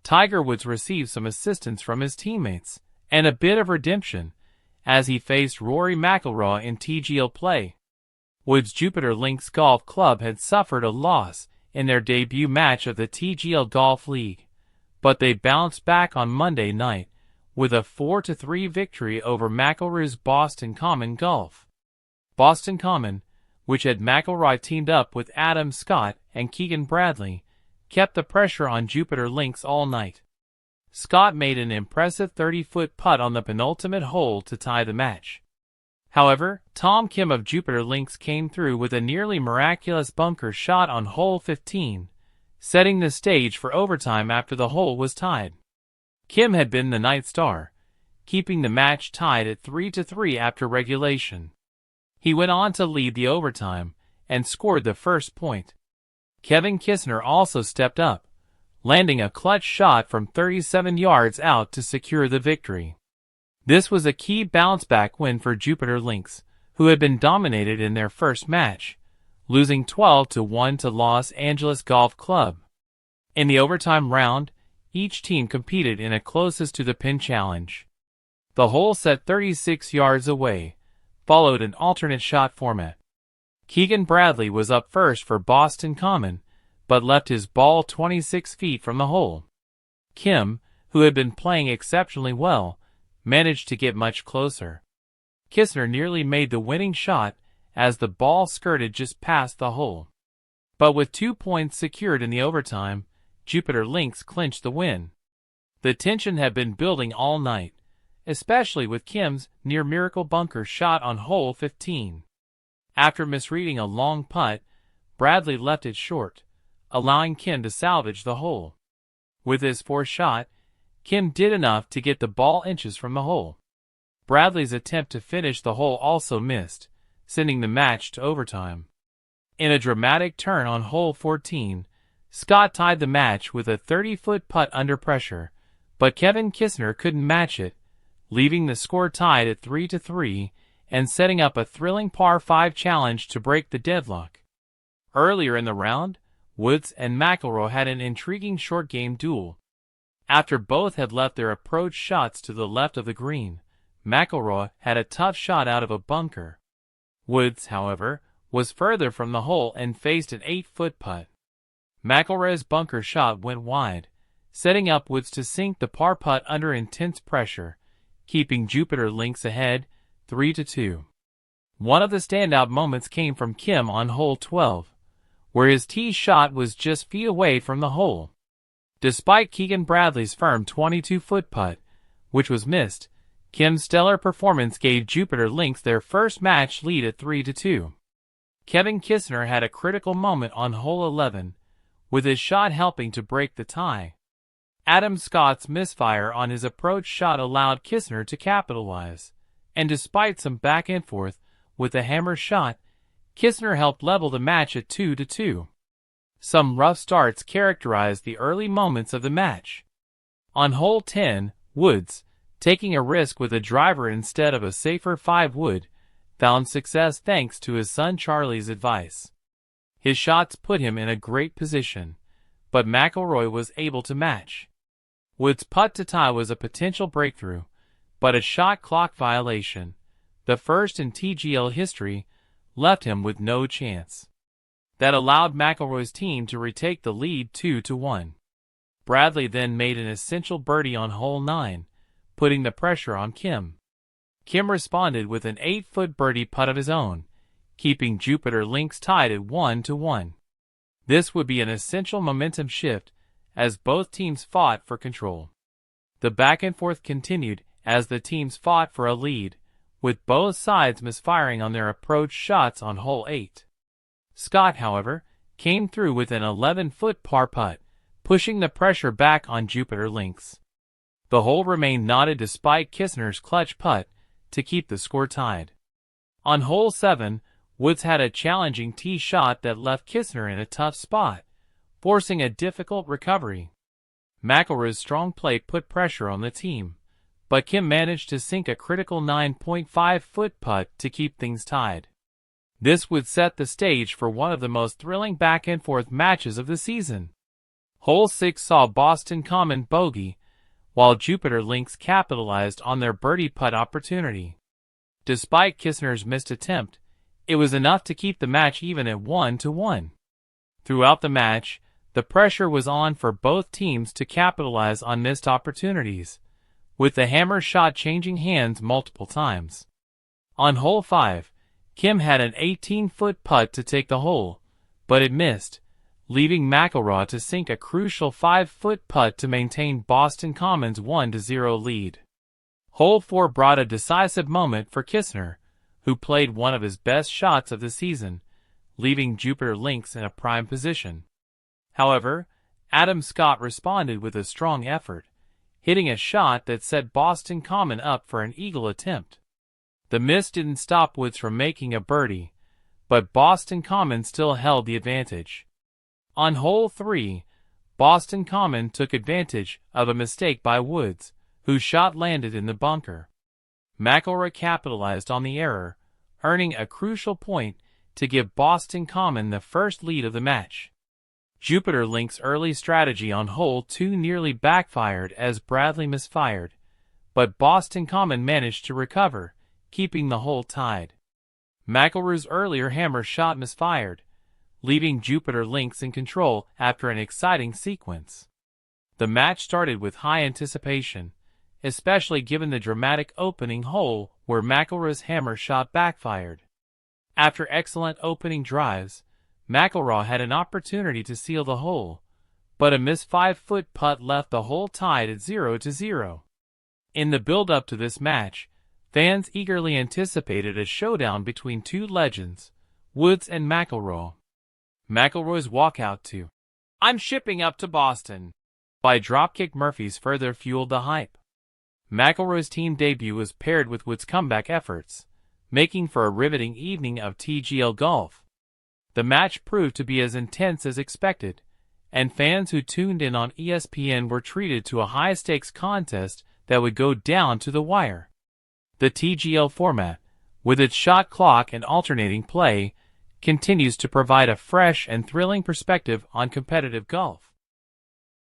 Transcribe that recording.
Tiger Woods received some assistance from his teammates, and a bit of redemption, as he faced Rory McIlroy in TGL play. Woods' Jupiter Links Golf Club had suffered a loss in their debut match of the TGL Golf League, but they bounced back on Monday night with a 4-3 victory over McIlroy's Boston Common Golf. Boston Common, which had McIlroy teamed up with Adam Scott and Keegan Bradley, kept the pressure on Jupiter Links all night. Scott made an impressive 30-foot putt on the penultimate hole to tie the match. However, Tom Kim of Jupiter Links came through with a nearly miraculous bunker shot on hole 15, setting the stage for overtime after the hole was tied. Kim had been the night star, keeping the match tied at 3-3 after regulation. He went on to lead the overtime and scored the first point. Kevin Kisner also stepped up, landing a clutch shot from 37 yards out to secure the victory. This was a key bounce-back win for Jupiter Links, who had been dominated in their first match, losing 12-1 to Los Angeles Golf Club. In the overtime round, each team competed in a closest-to-the-pin challenge. The hole set 36 yards away followed an alternate shot format. Keegan Bradley was up first for Boston Common, but left his ball 26 feet from the hole. Kim, who had been playing exceptionally well, managed to get much closer. Kisner nearly made the winning shot as the ball skirted just past the hole. But with 2 points secured in the overtime, Jupiter Links clinched the win. The tension had been building all night, especially with Kim's near-miracle bunker shot on hole 15. After misreading a long putt, Bradley left it short, allowing Kim to salvage the hole. With his fourth shot, Kim did enough to get the ball inches from the hole. Bradley's attempt to finish the hole also missed, sending the match to overtime. In a dramatic turn on hole 14, Scott tied the match with a 30-foot putt under pressure, but Kevin Kisner couldn't match it, leaving the score tied at 3-3 and setting up a thrilling par 5 challenge to break the deadlock. Earlier in the round, Woods and McIlroy had an intriguing short-game duel. After both had left their approach shots to the left of the green, McIlroy had a tough shot out of a bunker. Woods, however, was further from the hole and faced an 8-foot putt. McIlroy's bunker shot went wide, setting up Woods to sink the par putt under intense pressure, keeping Jupiter Links ahead 3-2. One of the standout moments came from Kim on hole 12, where his tee shot was just feet away from the hole. Despite Keegan Bradley's firm 22-foot putt, which was missed, Kim's stellar performance gave Jupiter Links their first match lead at 3-2. Kevin Kisner had a critical moment on hole 11, with his shot helping to break the tie. Adam Scott's misfire on his approach shot allowed Kisner to capitalize, and despite some back and forth with a hammer shot, Kisner helped level the match at 2-2. Some rough starts characterized the early moments of the match. On hole 10, Woods, taking a risk with a driver instead of a safer 5-wood, found success thanks to his son Charlie's advice. His shots put him in a great position, but McIlroy was able to match. Woods' putt to tie was a potential breakthrough, but a shot clock violation, the first in TGL history, left him with no chance. That allowed McIlroy's team to retake the lead 2-1. Bradley then made an essential birdie on hole 9, putting the pressure on Kim. Kim responded with an 8-foot birdie putt of his own, keeping Jupiter Links tied at 1-1. This would be an essential momentum shift as both teams fought for control. The back and forth continued as the teams fought for a lead, with both sides misfiring on their approach shots on hole 8. Scott, however, came through with an 11-foot par putt, pushing the pressure back on Jupiter Links. The hole remained knotted despite Kisner's clutch putt to keep the score tied. On hole 7, Woods had a challenging tee shot that left Kisner in a tough spot, forcing a difficult recovery. McIlroy's strong play put pressure on the team, but Kim managed to sink a critical 9.5-foot putt to keep things tied. This would set the stage for one of the most thrilling back-and-forth matches of the season. Hole 6 saw Boston Common bogey, while Jupiter Links capitalized on their birdie putt opportunity. Despite Kisner's missed attempt, it was enough to keep the match even at 1-1. Throughout the match, the pressure was on for both teams to capitalize on missed opportunities, with the hammer shot changing hands multiple times. On hole 5, Kim had an 18-foot putt to take the hole, but it missed, leaving McIlroy to sink a crucial 5-foot putt to maintain Boston Common's 1-0 lead. Hole 4 brought a decisive moment for Kisner, who played one of his best shots of the season, leaving Jupiter Links in a prime position. However, Adam Scott responded with a strong effort, hitting a shot that set Boston Common up for an eagle attempt. The miss didn't stop Woods from making a birdie, but Boston Common still held the advantage. On hole 3, Boston Common took advantage of a mistake by Woods, whose shot landed in the bunker. McIlroy capitalized on the error, earning a crucial point to give Boston Common the first lead of the match. Jupiter Links' early strategy on hole 2 nearly backfired as Bradley misfired, but Boston Common managed to recover, keeping the hole tied. McIlroy's earlier hammer shot misfired, leaving Jupiter Links in control after an exciting sequence. The match started with high anticipation, especially given the dramatic opening hole where McIlroy's hammer shot backfired. After excellent opening drives, McIlroy had an opportunity to seal the hole, but a missed 5-foot putt left the hole tied at 0-0. In the build-up to this match, fans eagerly anticipated a showdown between two legends, Woods and McIlroy. McIlroy's walkout to "I'm shipping up to Boston" by Dropkick Murphys further fueled the hype. McIlroy's team debut was paired with Woods' comeback efforts, making for a riveting evening of TGL golf. The match proved to be as intense as expected, and fans who tuned in on ESPN were treated to a high-stakes contest that would go down to the wire. The TGL format, with its shot clock and alternating play, continues to provide a fresh and thrilling perspective on competitive golf.